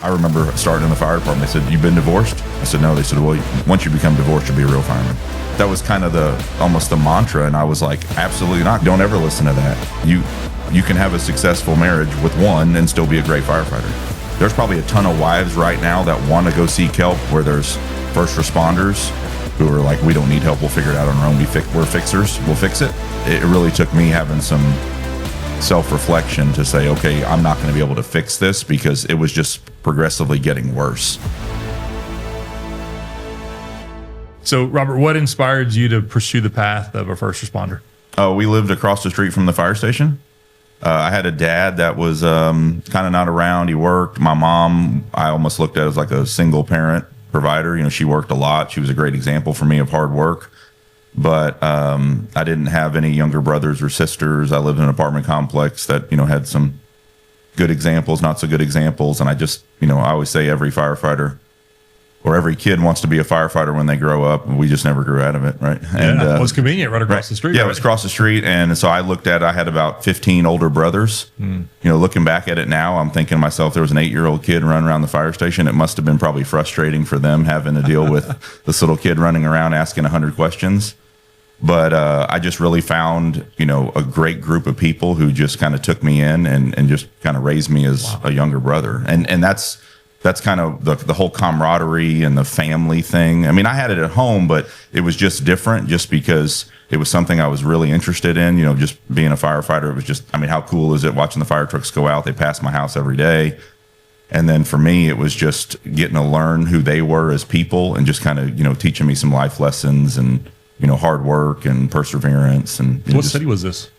I remember starting in the fire department. They said, "You've been divorced?" I said, "No." They said, "Well, once you become divorced, you'll be a real fireman." That was kind of almost the mantra, and I was like, absolutely not. Don't ever listen to that. You can have a successful marriage with one and still be a great firefighter. There's probably a ton of wives right now that want to go seek help, where there's first responders who are like, "We don't need help. We'll figure it out on our own. We're fixers. We'll fix it." It really took me having some self-reflection to say, okay, I'm not going to be able to fix this, because it was just progressively getting worse. So, Robert, what inspired you to pursue the path of a first responder? Oh, we lived across the street from the fire station. I had a dad that was kind of not around. He worked. My mom, I almost looked at as like a single parent provider. You know, she worked a lot. She was a great example for me of hard work. But I didn't have any younger brothers or sisters. I lived in an apartment complex that, you know, had some good examples, not so good examples. And I just, you know, I always say every firefighter or every kid wants to be a firefighter when they grow up. We just never grew out of it, right? Yeah, and well, it's convenient right across the street. Yeah, right? It was across the street. And so I had about 15 older brothers. You know, looking back at it now, I'm thinking to myself, there was an 8-year-old kid running around the fire station. It must have been probably frustrating for them having to deal with this little kid running around asking 100 questions. But I just really found, you know, a great group of people who just kind of took me in and just kind of raised me as a younger brother. And that's kind of the whole camaraderie and the family thing. I mean, I had it at home, but it was just different just because it was something I was really interested in. You know, just being a firefighter, it was just, I mean, how cool is it watching the fire trucks go out? They pass my house every day. And then for me, it was just getting to learn who they were as people and just kind of, you know, teaching me some life lessons and, you know, hard work and perseverance. And what city was this?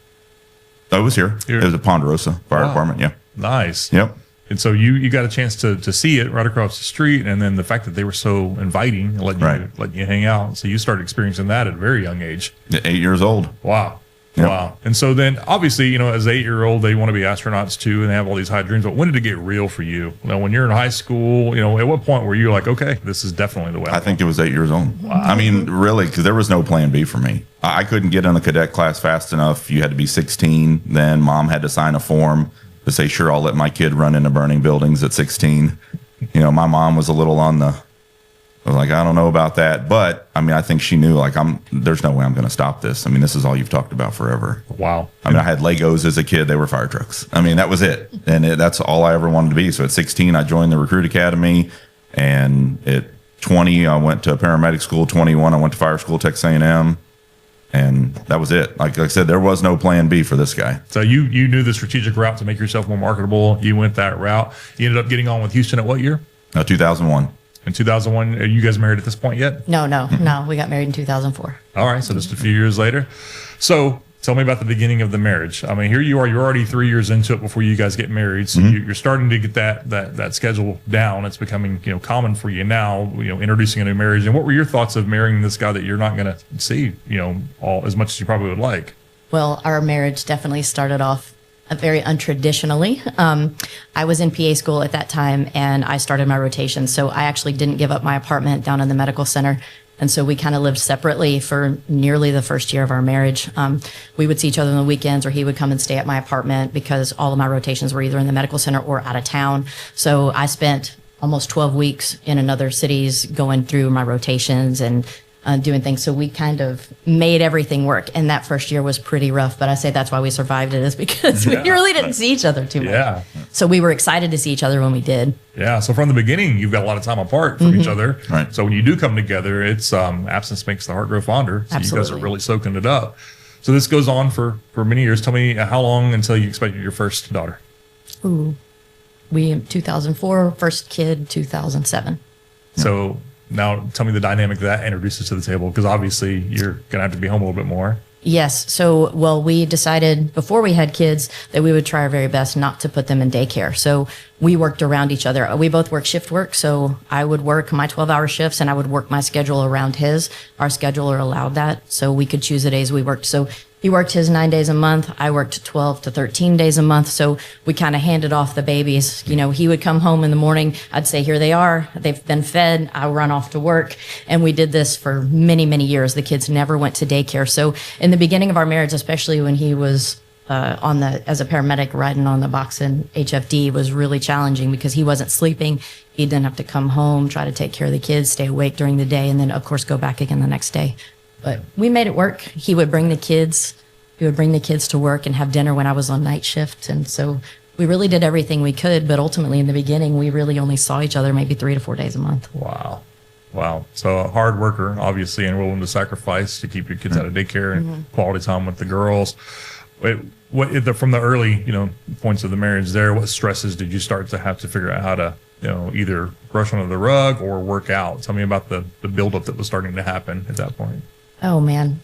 I was here. It was at Ponderosa Fire Department. Yeah. Nice. Yep. And so you got a chance to see it right across the street, and then the fact that they were so inviting and letting you hang out. So you started experiencing that at a very young age. 8 years old. Wow. Yep. Wow. And so then obviously, you know, as an 8-year-old, they want to be astronauts too, and they have all these high dreams. But when did it get real for you? You know, when you're in high school, you know, at what point were you like, okay, this is definitely the way I think it was 8 years old. Wow. I mean, really, because there was no plan B for me. I couldn't get in the cadet class fast enough. You had to be 16. Then mom had to sign a form to say, sure, I'll let my kid run into burning buildings at 16. You know, my mom was a little on the, I was like, I don't know about that. But I mean, I think she knew, like, there's no way I'm going to stop this. I mean, this is all you've talked about forever. Wow. I mean, I had Legos as a kid. They were fire trucks. I mean, that was it. And that's all I ever wanted to be. So at 16, I joined the recruit academy. And at 20, I went to paramedic school. 21, I went to fire school, Texas A&M. And that was it. Like I said, there was no plan B for this guy. So you knew the strategic route to make yourself more marketable. You went that route. You ended up getting on with Houston at what year? 2001. In 2001, are you guys married at this point yet? No. We got married in 2004. All right, so just a few years later. So tell me about the beginning of the marriage. I mean, here you are. You're already 3 years into it before you guys get married. So you're starting to get that schedule down. It's becoming, you know, common for you now. You know, introducing a new marriage. And what were your thoughts of marrying this guy that you're not going to see, you know, all as much as you probably would like? Well, our marriage definitely started off very untraditionally. I was in PA school at that time, and I started my rotation. So I actually didn't give up my apartment down in the medical center. And so we kind of lived separately for nearly the first year of our marriage. We would see each other on the weekends, or he would come and stay at my apartment because all of my rotations were either in the medical center or out of town. So I spent almost 12 weeks in another cities going through my rotations and doing things. So we kind of made everything work. And that first year was pretty rough, but I say that's why we survived it, is because we really didn't see each other too much. Yeah. So we were excited to see each other when we did. Yeah. So from the beginning, you've got a lot of time apart from each other. Right. So when you do come together, it's absence makes the heart grow fonder. So Absolutely. you guys are really soaking it up. So this goes on for many years. Tell me, how long until you expected your first daughter? Ooh, 2004, first kid, 2007. So now tell me the dynamic that introduces to the table, because obviously you're going to have to be home a little bit more. Yes. So, well, we decided before we had kids that we would try our very best not to put them in daycare. So we worked around each other. We both work shift work. So I would work my 12-hour shifts and I would work my schedule around his. Our scheduler allowed that. So we could choose the days we worked. So he worked his 9 days a month. I worked 12 to 13 days a month. So we kind of handed off the babies. You know, he would come home in the morning. I'd say, here they are. They've been fed. I run off to work. And we did this for many, many years. The kids never went to daycare. So in the beginning of our marriage, especially when he was as a paramedic riding on the box in HFD was really challenging because he wasn't sleeping. He'd then have to come home, try to take care of the kids, stay awake during the day, and then of course go back again the next day. But we made it work. He would bring the kids to work and have dinner when I was on night shift. And so we really did everything we could. But ultimately in the beginning, we really only saw each other maybe 3 to 4 days a month. Wow. So a hard worker, obviously, and willing to sacrifice to keep your kids out of daycare and quality time with the girls. From the early, points of the marriage there, what stresses did you start to have to figure out how to, either brush under the rug or work out? Tell me about the buildup that was starting to happen at that point. Oh, man.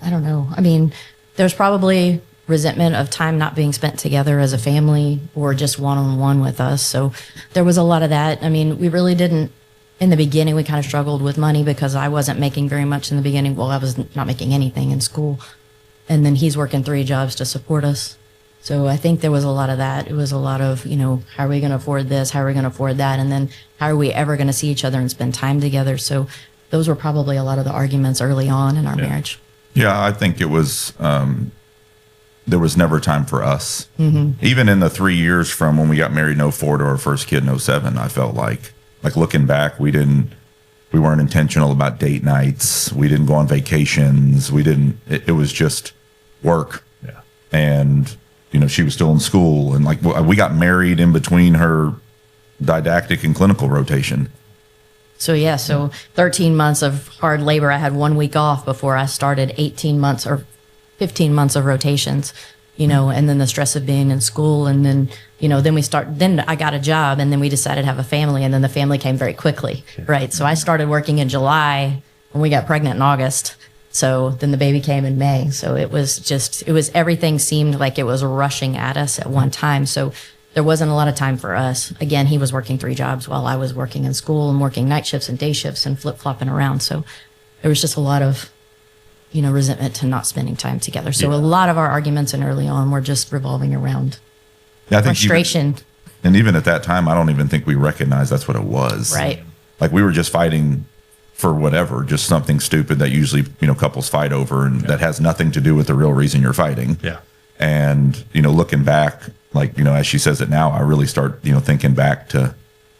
I don't know. I mean, there's probably resentment of time not being spent together as a family or just one-on-one with us. So there was a lot of that. I mean, we really didn't, in the beginning, we kind of struggled with money because I wasn't making very much in the beginning. Well, I was not making anything in school. And then he's working 3 jobs to support us. So I think there was a lot of that. It was a lot of, how are we going to afford this? How are we going to afford that? And then how are we ever going to see each other and spend time together? So those were probably a lot of the arguments early on in our marriage. Yeah, I think it was, there was never time for us. Even in the 3 years from when we got married in 04 to our first kid in 07, I felt like looking back, we weren't intentional about date nights. We didn't go on vacations. It was just work. Yeah. And, she was still in school. And we got married in between her didactic and clinical rotation. So 13 months of hard labor. I had 1 week off before I started 18 months or 15 months of rotations, and then the stress of being in school. And then, then I got a job and then we decided to have a family, and then the family came very quickly. Right. So I started working in July and we got pregnant in August. So then the baby came in May. So it was everything seemed like it was rushing at us at one time. So there wasn't a lot of time for us. Again, he was working 3 jobs while I was working in school and working night shifts and day shifts and flip-flopping around. So there was just a lot of, resentment to not spending time together. So a lot of our arguments and early on were just revolving around frustration. Even at that time, I don't even think we recognized that's what it was. Right. We were just fighting for whatever, just something stupid that usually, couples fight over and that has nothing to do with the real reason you're fighting. Yeah. And, looking back, as she says it now, I really start, thinking back to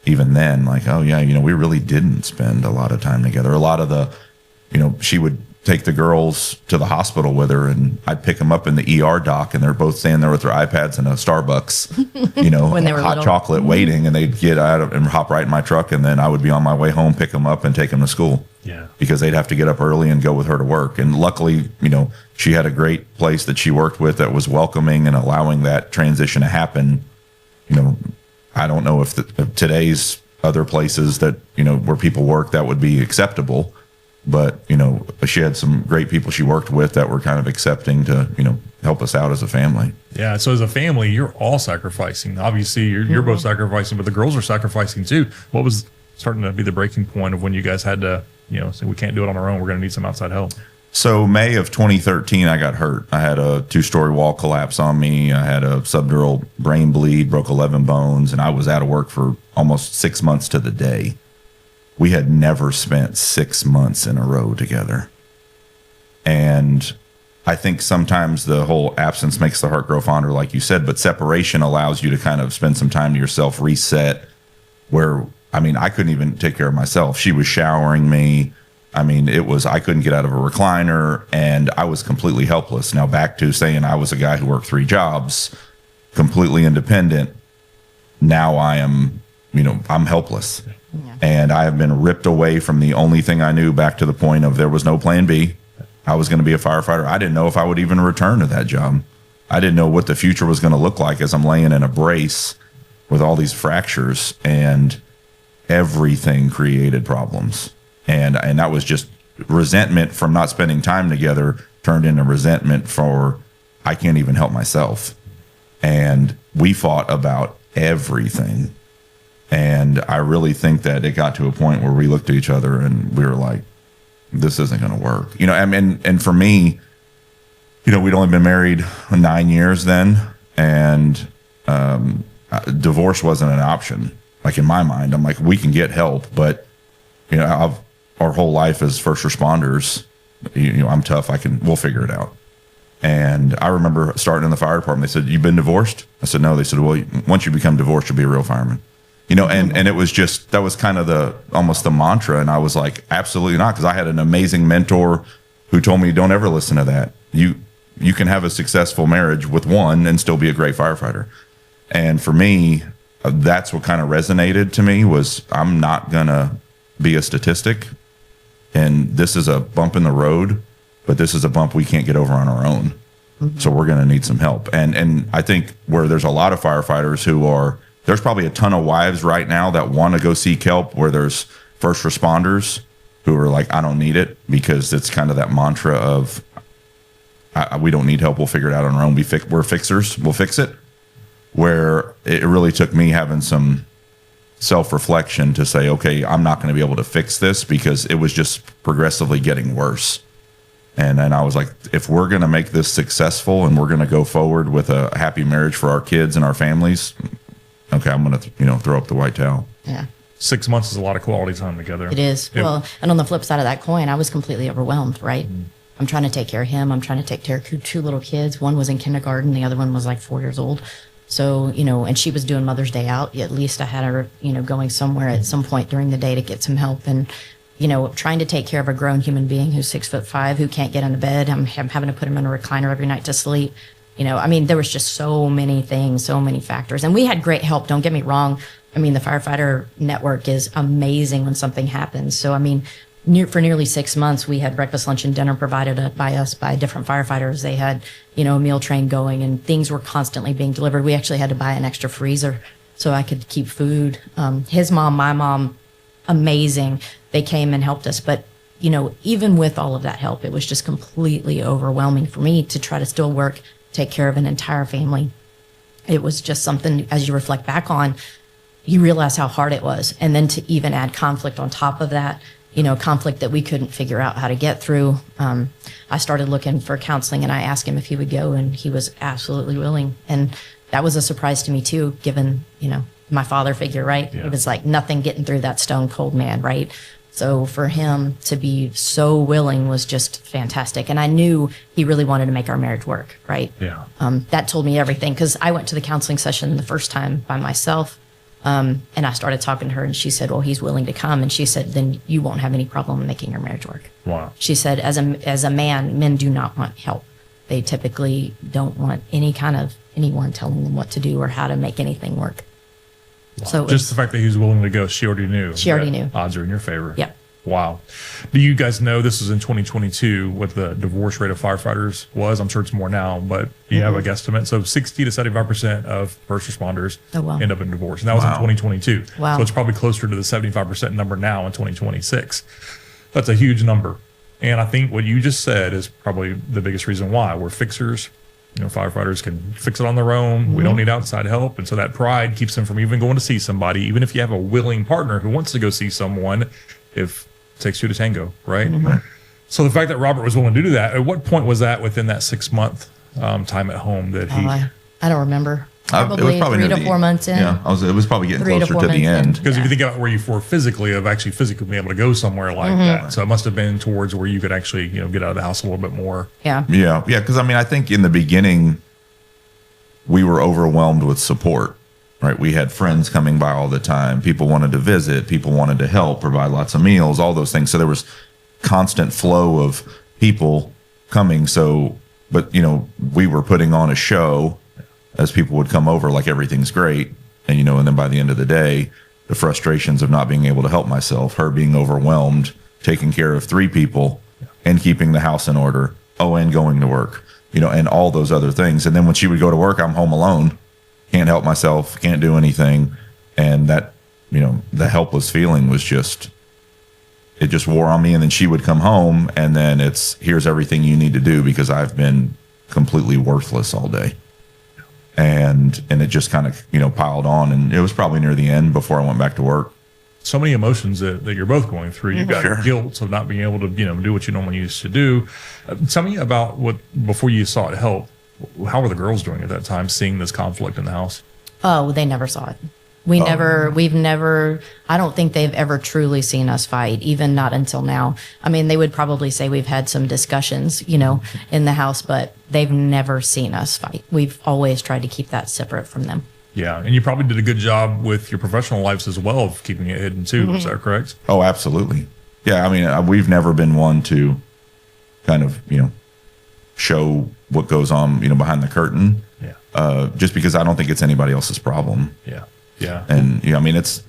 even then, oh yeah, we really didn't spend a lot of time together. A lot of the, she would take the girls to the hospital with her and I'd pick them up in the ER dock and they're both standing there with their iPads and a Starbucks, when they were hot little. chocolate waiting, and they'd get out and hop right in my truck. And then I would be on my way home, pick them up and take them to school. Yeah. Because they'd have to get up early and go with her to work. And luckily, she had a great place that she worked with that was welcoming and allowing that transition to happen. I don't know if today's other places that, where people work, that would be acceptable. But, she had some great people she worked with that were kind of accepting to, help us out as a family. Yeah. So as a family, you're all sacrificing. Obviously, you're both sacrificing, but the girls are sacrificing too. What was starting to be the breaking point of when you guys had to, say we can't do it on our own, we're going to need some outside help? So May of 2013, I got hurt. I had a 2-story wall collapse on me. I had a subdural brain bleed, broke 11 bones, and I was out of work for almost 6 months to the day. We had never spent 6 months in a row together. And I think sometimes the whole absence makes the heart grow fonder, like you said, but separation allows you to kind of spend some time to yourself, reset, where, I couldn't even take care of myself. She was showering me. I couldn't get out of a recliner and I was completely helpless. Now back to saying I was a guy who worked 3 jobs, completely independent. Now I am, I'm helpless. Yeah. And I have been ripped away from the only thing I knew, back to the point of there was no plan B. I was going to be a firefighter. I didn't know if I would even return to that job. I didn't know what the future was going to look like as I'm laying in a brace with all these fractures, and everything created problems. And that was just resentment from not spending time together turned into resentment for I can't even help myself. And we fought about everything. And I really think that it got to a point where we looked at each other and we were like, this isn't going to work. And for me, we'd only been married 9 years then. And divorce wasn't an option. In my mind, I'm like, we can get help. But, our whole life as first responders, I'm tough. We'll figure it out. And I remember starting in the fire department. They said, "You've been divorced?" I said, "No." They said, "Well, once you become divorced, you'll be a real fireman." And it was just, that was kind of almost the mantra. And I was like, absolutely not. Because I had an amazing mentor who told me, don't ever listen to that. You can have a successful marriage with one and still be a great firefighter. And for me, that's what kind of resonated to me was, I'm not going to be a statistic. And this is a bump in the road, but this is a bump we can't get over on our own. So we're going to need some help. And I think where there's a lot of firefighters there's probably a ton of wives right now that want to go seek help, where there's first responders who are like, I don't need it, because it's kind of that mantra of, we don't need help. We'll figure it out on our own. We're fixers. We'll fix it. Where it really took me having some self-reflection to say, okay, I'm not going to be able to fix this, because it was just progressively getting worse. And then I was like, if we're going to make this successful and we're going to go forward with a happy marriage for our kids and our families, okay, I'm going to throw up the white towel. Yeah. 6 months is a lot of quality time together. It is. Well, and on the flip side of that coin, I was completely overwhelmed, right? I'm trying to take care of him. I'm trying to take care of two little kids. One was in kindergarten. The other one was like 4 years old. So, and she was doing Mother's Day out. At least I had her, going somewhere at some point during the day to get some help. And, trying to take care of a grown human being who's 6'5", who can't get into bed. I'm having to put him in a recliner every night to sleep. There was just so many things, so many factors. And we had great help. Don't get me wrong. The firefighter network is amazing when something happens. So, for nearly 6 months, we had breakfast, lunch, and dinner provided by different firefighters. They had, a meal train going, and things were constantly being delivered. We actually had to buy an extra freezer so I could keep food. His mom, my mom, amazing. They came and helped us. But, even with all of that help, it was just completely overwhelming for me to try to still work, take care of an entire family. It was just something, as you reflect back on, you realize how hard it was. And then to even add conflict on top of that, conflict that we couldn't figure out how to get through. I started looking for counseling, and I asked him if he would go, and he was absolutely willing. And that was a surprise to me too, given, my father figure, right? Yeah. It was like nothing getting through that stone cold man, right? So for him to be so willing was just fantastic. And I knew he really wanted to make our marriage work, right? Yeah. That told me everything, because I went to the counseling session the first time by myself. And I started talking to her, and she said, well, he's willing to come. And she said, then you won't have any problem making your marriage work. Wow. She said, as a man, men do not want help. They typically don't want anyone telling them what to do or how to make anything work. Wow. So just the fact that he was willing to go, she already knew. She already knew. Odds are in your favor. Yeah. Wow. Do you guys know, this is in 2022, what the divorce rate of firefighters was? I'm sure it's more now, but you have a guesstimate. So 60 to 75% of first responders end up in divorce. And that was in 2022. Wow. So it's probably closer to the 75% number now in 2026. That's a huge number. And I think what you just said is probably the biggest reason why. We're fixers. Firefighters can fix it on their own. We don't need outside help. And so that pride keeps them from even going to see somebody, even if you have a willing partner who wants to go see someone, if it takes two to tango, right? So the fact that Robert was willing to do that, at what point was that within that 6 month time at home that he... I don't remember. It was probably 3 to 4 months in. Yeah, it was probably getting 3 to closer 4 to the months in. end. Because if you think about where you were physically, of actually physically being able to go somewhere like that. So it must have been towards where you could actually, get out of the house a little bit more. Yeah. Yeah. Because I think in the beginning, we were overwhelmed with support, right? We had friends coming by all the time. People wanted to visit. People wanted to help, provide lots of meals, all those things. So there was constant flow of people coming. So, but, we were putting on a show as people would come over, like everything's great. And, and then by the end of the day, the frustrations of not being able to help myself, her being overwhelmed, taking care of 3 people and keeping the house in order. And going to work, and all those other things. And then when she would go to work, I'm home alone, can't help myself, can't do anything. And that, the helpless feeling was it just wore on me. And then she would come home, and then here's everything you need to do, because I've been completely worthless all day. And it just kind of, piled on. And it was probably near the end before I went back to work. So many emotions that you're both going through. You've got guilt of not being able to, do what you normally used to do. Tell me about before you sought help, how were the girls doing at that time, seeing this conflict in the house? Oh, they never saw it. We've never, I don't think they've ever truly seen us fight, even not until now. I mean, they would probably say we've had some discussions, in the house, but they've never seen us fight. We've always tried to keep that separate from them. Yeah. And you probably did a good job with your professional lives as well of keeping it hidden too. Is that correct? Oh, absolutely. Yeah. I mean, we've never been one to kind of, show what goes on, behind the curtain. Yeah. Just because I don't think it's anybody else's problem. Yeah. Yeah. And, I mean, it's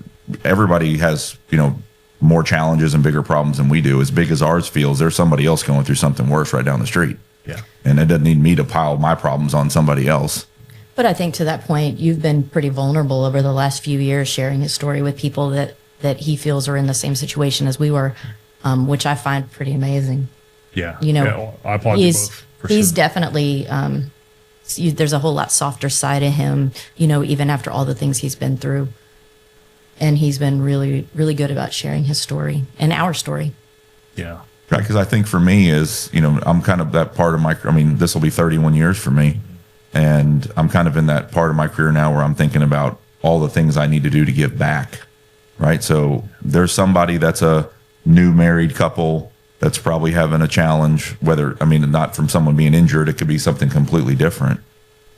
everybody has, more challenges and bigger problems than we do. As big as ours feels, there's somebody else going through something worse right down the street. Yeah. And it doesn't need me to pile my problems on somebody else. But I think to that point, you've been pretty vulnerable over the last few years, sharing his story with people that he feels are in the same situation as we were, which I find pretty amazing. Yeah. I applaud you both. He's definitely, there's a whole lot softer side of him, even after all the things he's been through. And he's been really, really good about sharing his story and our story. Yeah. Right. Because I think for me is, I'm kind of that part of this will be 31 years for me. And I'm kind of in that part of my career now where I'm thinking about all the things I need to do to give back. Right. So there's somebody that's a new married couple that's probably having a challenge, not from someone being injured. It could be something completely different,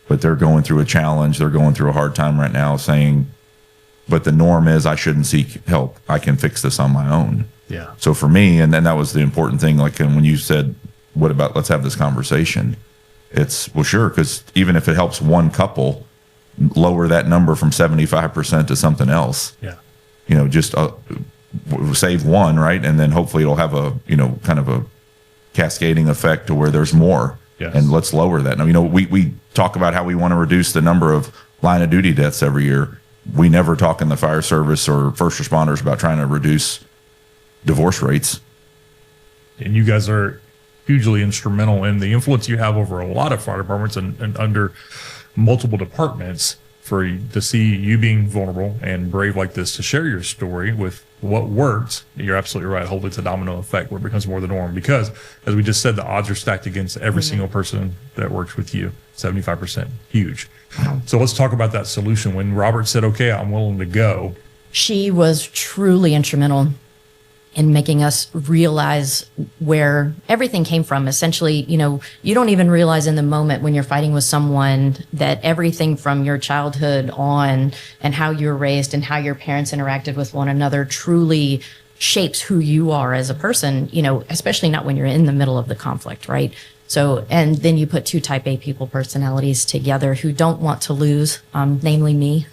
but they're going through a challenge. They're going through a hard time right now saying, but the norm is I shouldn't seek help. I can fix this on my own. Yeah. So for me, and then that was the important thing. Like when you said, what about, let's have this conversation? It's, well, sure. Cause even if it helps one couple lower that number from 75% to something else, yeah, just save one, right? And then hopefully it'll have a, kind of a cascading effect to where there's more. Yes. And let's lower that. Now, we talk about how we want to reduce the number of line of duty deaths every year. We never talk in the fire service or first responders about trying to reduce divorce rates. And you guys are hugely instrumental in the influence you have over a lot of fire departments and under multiple departments to see you being vulnerable and brave like this to share your story with what worked. You're absolutely right. Hopefully it's a domino effect where it becomes more the norm because, as we just said, the odds are stacked against every single person that works with you. 75%. Huge. So let's talk about that solution. When Robert said, okay, I'm willing to go. She was truly instrumental in making us realize where everything came from. Essentially, you don't even realize in the moment when you're fighting with someone that everything from your childhood on and how you were raised and how your parents interacted with one another truly shapes who you are as a person, especially not when you're in the middle of the conflict, right? So, and then you put two type A people personalities together who don't want to lose, namely me.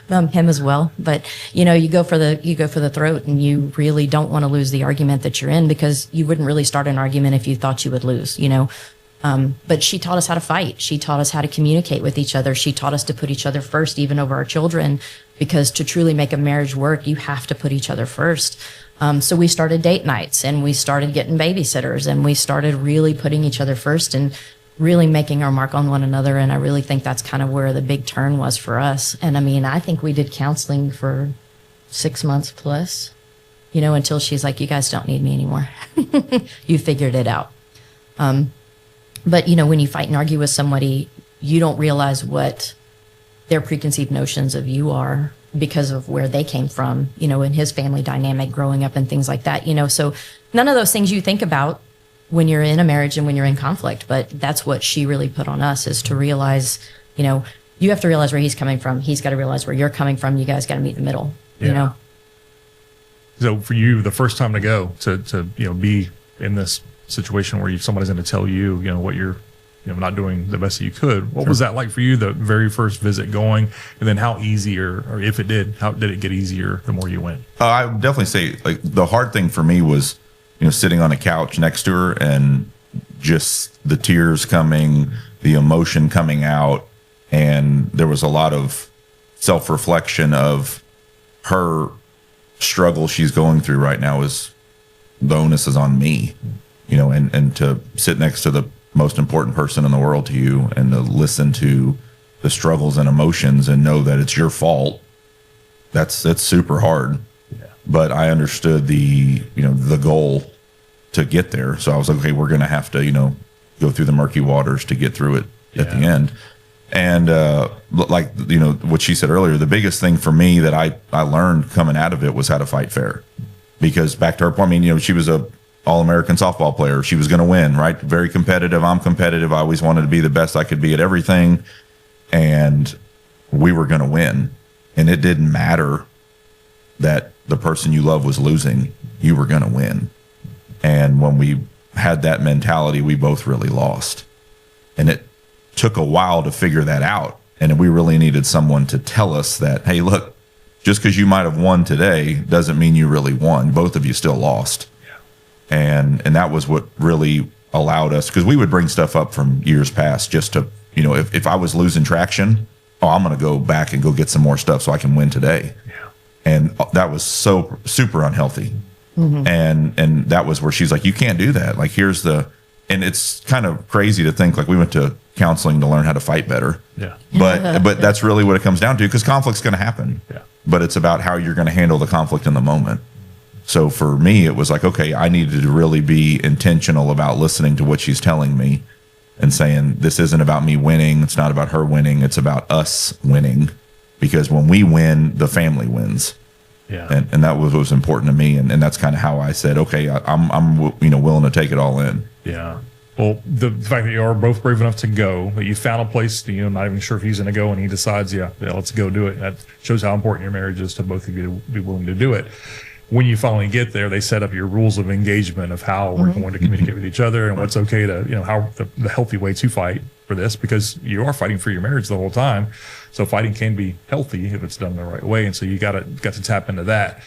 Him as well, but you go for the throat, and you really don't want to lose the argument that you're in because you wouldn't really start an argument if you thought you would lose. But she taught us how to fight. She taught us how to communicate with each other. She taught us to put each other first, even over our children, because to truly make a marriage work, you have to put each other first. So we started date nights, and we started getting babysitters, and we started really putting each other first and really making our mark on one another. And I really think that's kind of where the big turn was for us. And I think we did counseling for 6 months plus, until she's like, you guys don't need me anymore. You figured it out. But when you fight and argue with somebody, you don't realize what their preconceived notions of you are because of where they came from, in his family dynamic growing up and things like that, so none of those things you think about when you're in a marriage and when you're in conflict, but that's what she really put on us, is to realize, you have to realize where he's coming from. He's got to realize where you're coming from. You guys got to meet in the middle, So for you, the first time to go to be in this situation where somebody's going to tell you, what you're, not doing the best that you could. What was that like for you, the very first visit going, and then how easy or if it did, how did it get easier the more you went? I would definitely say like the hard thing for me was, sitting on a couch next to her and just the tears coming, the emotion coming out. And there was a lot of self-reflection of her struggle she's going through right now. Is the onus is on me, and to sit next to the most important person in the world to you and to listen to the struggles and emotions and know that it's your fault. That's super hard. Yeah. But I understood the goal to get there. So I was like, okay, we're going to have to, go through the murky waters to get through it at the end. And like, what she said earlier, the biggest thing for me that I learned coming out of it was how to fight fair. Because back to her point, I mean, she was a All-American softball player. She was going to win, right? Very competitive. I'm competitive. I always wanted to be the best I could be at everything. And we were going to win. And it didn't matter that the person you love was losing. You were going to win. And when we had that mentality, we both really lost. And it took a while to figure that out. And we really needed someone to tell us that, hey, look, just because you might have won today doesn't mean you really won. Both of you still lost. Yeah. And that was what really allowed us, because we would bring stuff up from years past just to, if I was losing traction, I'm going to go back and go get some more stuff so I can win today. Yeah. And that was so super unhealthy. Mm-hmm. And that was where she's like, you can't do that. Like, and it's kind of crazy to think, like, we went to counseling to learn how to fight better. Yeah. But that's really what it comes down to, because conflict's going to happen. Yeah. But it's about how you're going to handle the conflict in the moment. So for me, it was like, okay, I needed to really be intentional about listening to what she's telling me and saying, this isn't about me winning. It's not about her winning. It's about us winning, because when we win, the family wins. Yeah. And that was what was important to me. And that's kind of how I said, okay, I'm willing to take it all in. Yeah. Well, the fact that you are both brave enough to go, that you found a place, not even sure if he's going to go, and he decides, yeah, let's go do it. That shows how important your marriage is to both of you to be willing to do it. When you finally get there, they set up your rules of engagement of how we're going to communicate with each other and what's okay to, how the healthy way to fight for this, because you are fighting for your marriage the whole time. So fighting can be healthy if it's done the right way. And so you got to tap into that.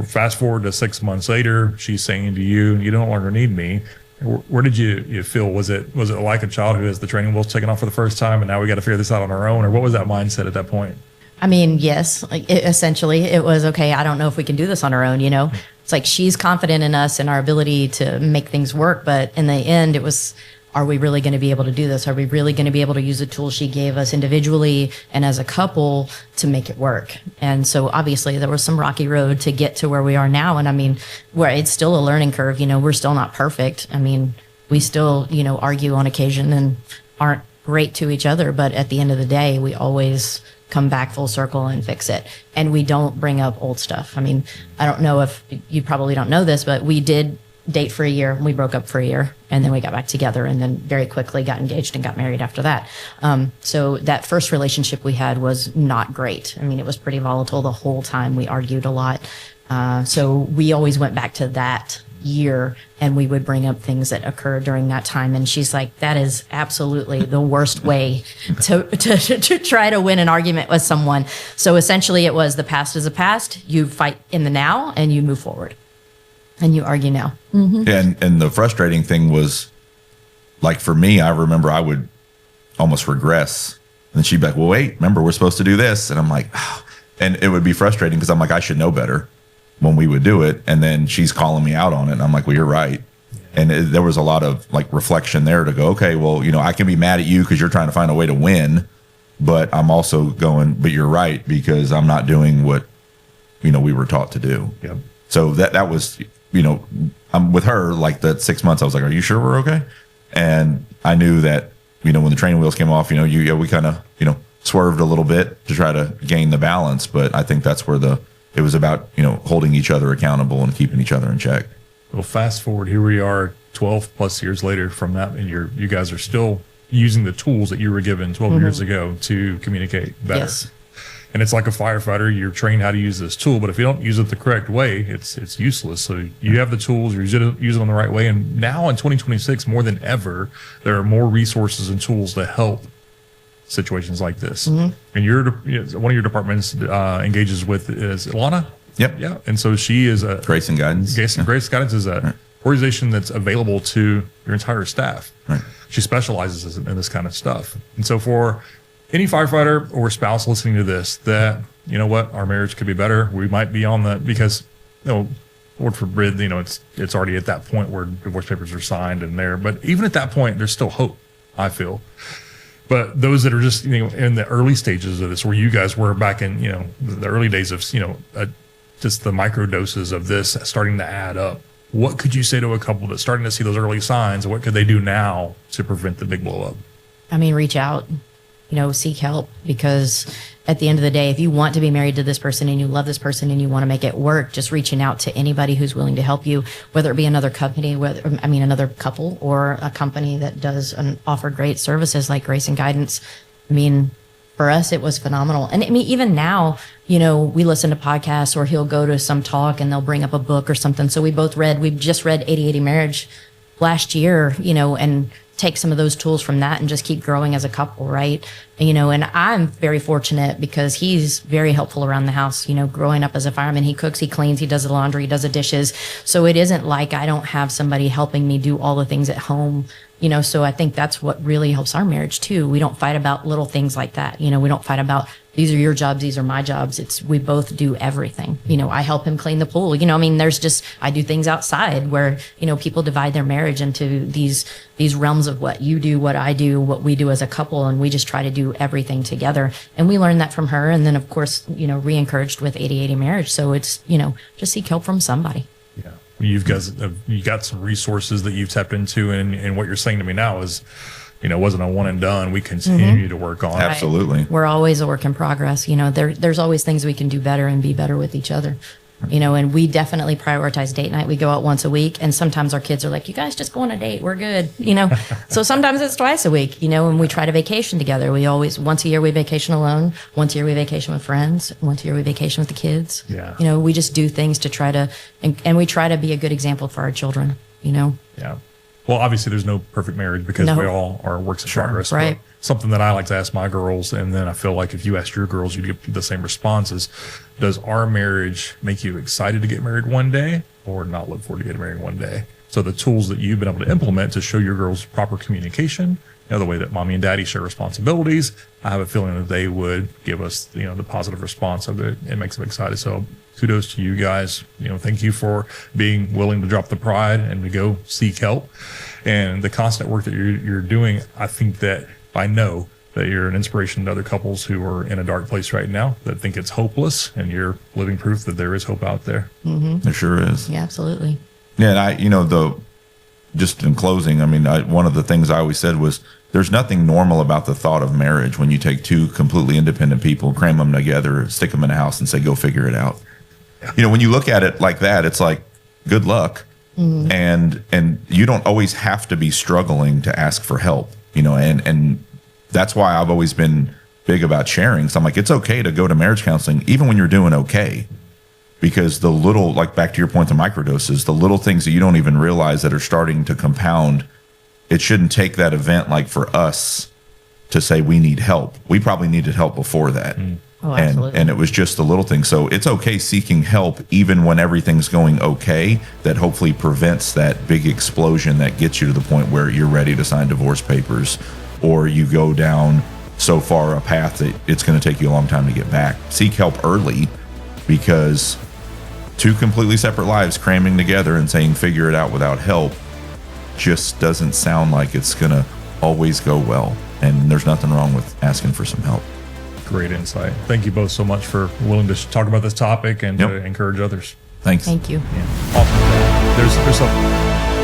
Fast forward to 6 months later, she's saying to you, you no longer need me. Where did you feel? Was it like a child who has the training wheels taken off for the first time and now we got to figure this out on our own? Or what was that mindset at that point? I mean, yes, essentially it was, okay, I don't know if we can do this on our own, It's like she's confident in us and our ability to make things work. But in the end, it was, are we really going to be able to do this? Are we really going to be able to use the tools she gave us individually and as a couple to make it work? And so obviously there was some rocky road to get to where we are now. And I mean, where it's still a learning curve, we're still not perfect. I mean, we still, argue on occasion and aren't great to each other. But at the end of the day, we always come back full circle and fix it. And we don't bring up old stuff. I mean, I don't know if you probably don't know this, but we did date for a year and we broke up for a year and then we got back together and then very quickly got engaged and got married after that. So that first relationship we had was not great. I mean, it was pretty volatile the whole time. We argued a lot. So we always went back to that year and we would bring up things that occurred during that time. And she's like, that is absolutely the worst way to try to win an argument with someone. So essentially it was, the past is a past. You fight in the now and you move forward. And you argue now. Mm-hmm. And the frustrating thing was, like, for me, I remember I would almost regress. And she'd be like, well, wait, remember, we're supposed to do this. And I'm like, oh. And it would be frustrating because I'm like, I should know better when we would do it. And then she's calling me out on it. And I'm like, well, you're right. And there was a lot of, like, reflection there to go, okay, well, I can be mad at you because you're trying to find a way to win. But I'm also going, but you're right, because I'm not doing what, we were taught to do. Yep. So that was... I'm with her, like, that 6 months, I was like, are you sure we're okay? And I knew that, when the training wheels came off, we kind of, swerved a little bit to try to gain the balance. But I think that's where it was about, holding each other accountable and keeping each other in check. Well, fast forward, here we are 12 plus years later from that. And you guys are still using the tools that you were given 12 years ago to communicate better. Yes. And it's like a firefighter, you're trained how to use this tool, but if you don't use it the correct way, it's useless. So you have the tools, you use it in the right way. And now in 2026, more than ever, there are more resources and tools to help situations like this. Mm-hmm. And one of your departments engages with is Lona. Yep. Yeah. And so she is a Grace and Guidance. Grace Guidance is a organization that's available to your entire staff. Right. She specializes in this kind of stuff. And so for any firefighter or spouse listening to this, that, our marriage could be better. We might be on that because, Lord forbid, it's already at that point where divorce papers are signed and there. But even at that point, there's still hope, I feel. But those that are just, in the early stages of this, where you guys were back in, the early days of, just the micro doses of this starting to add up, what could you say to a couple that's starting to see those early signs? What could they do now to prevent the big blow up? I mean, reach out. seek help, because at the end of the day, if you want to be married to this person and you love this person and you want to make it work, just reaching out to anybody who's willing to help you, whether it be another company, another couple, or a company that does and offer great services like Grace and Guidance. I mean, for us, it was phenomenal. And I mean, even now, we listen to podcasts, or he'll go to some talk and they'll bring up a book or something. So we just read 80/80 Marriage last year, and take some of those tools from that and just keep growing as a couple, right? And I'm very fortunate because he's very helpful around the house. Growing up as a fireman, he cooks, he cleans, he does the laundry, he does the dishes. So it isn't like I don't have somebody helping me do all the things at home. So I think that's what really helps our marriage too. We don't fight about little things like that. We don't fight about, these are your jobs, these are my jobs. We both do everything. I help him clean the pool. I do things outside where, people divide their marriage into these realms of what you do, what I do, what we do as a couple. And we just try to do everything together. And we learned that from her. And then of course, re-encouraged with 80/80 Marriage. So it's, just seek help from somebody. Yeah. You got some resources that you've tapped into, and what you're saying to me now is, it wasn't a one and done. We continue to work on. Absolutely. Right. We're always a work in progress. There's always things we can do better and be better with each other. And we definitely prioritize date night. We go out once a week, and sometimes our kids are like, you guys just go on a date. We're good. So sometimes it's twice a week, and we try to vacation together. We always, once a year we vacation alone. Once a year we vacation with friends. Once a year we vacation with the kids. Yeah. We just do things to try to, and we try to be a good example for our children, Yeah. Well, obviously there's no perfect marriage because we all are works in progress. Right. Something that I like to ask my girls, and then I feel like if you ask your girls, you'd get the same responses. Does our marriage make you excited to get married one day, or not look forward to getting married one day? So the tools that you've been able to implement to show your girls proper communication, the way that mommy and daddy share responsibilities, I have a feeling that they would give us, the positive response of it. It makes them excited. So kudos to you guys. Thank you for being willing to drop the pride and to go seek help, and the constant work that you're doing. I know that you're an inspiration to other couples who are in a dark place right now that think it's hopeless, and you're living proof that there is hope out there. Mm-hmm. There sure is. Yeah, absolutely. Yeah, and just in closing, one of the things I always said was, there's nothing normal about the thought of marriage when you take two completely independent people, cram them together, stick them in a house, and say, go figure it out. When you look at it like that, it's like, good luck. Mm-hmm. And you don't always have to be struggling to ask for help, and that's why I've always been big about sharing. So I'm like, it's okay to go to marriage counseling, even when you're doing okay, because the little, like back to your point, the microdoses, the little things that you don't even realize that are starting to compound, it shouldn't take that event like for us to say we need help. We probably needed help before that. Mm. Oh, absolutely. And it was just the little things. So it's okay seeking help even when everything's going okay, that hopefully prevents that big explosion that gets you to the point where you're ready to sign divorce papers, or you go down so far a path that it's going to take you a long time to get back. Seek help early, because two completely separate lives cramming together and saying figure it out without help just doesn't sound like it's going to always go well. And there's nothing wrong with asking for some help. Great insight. Thank you both so much for willing to talk about this topic and to encourage others. Thanks. Thank you. Yeah. Awesome. There's a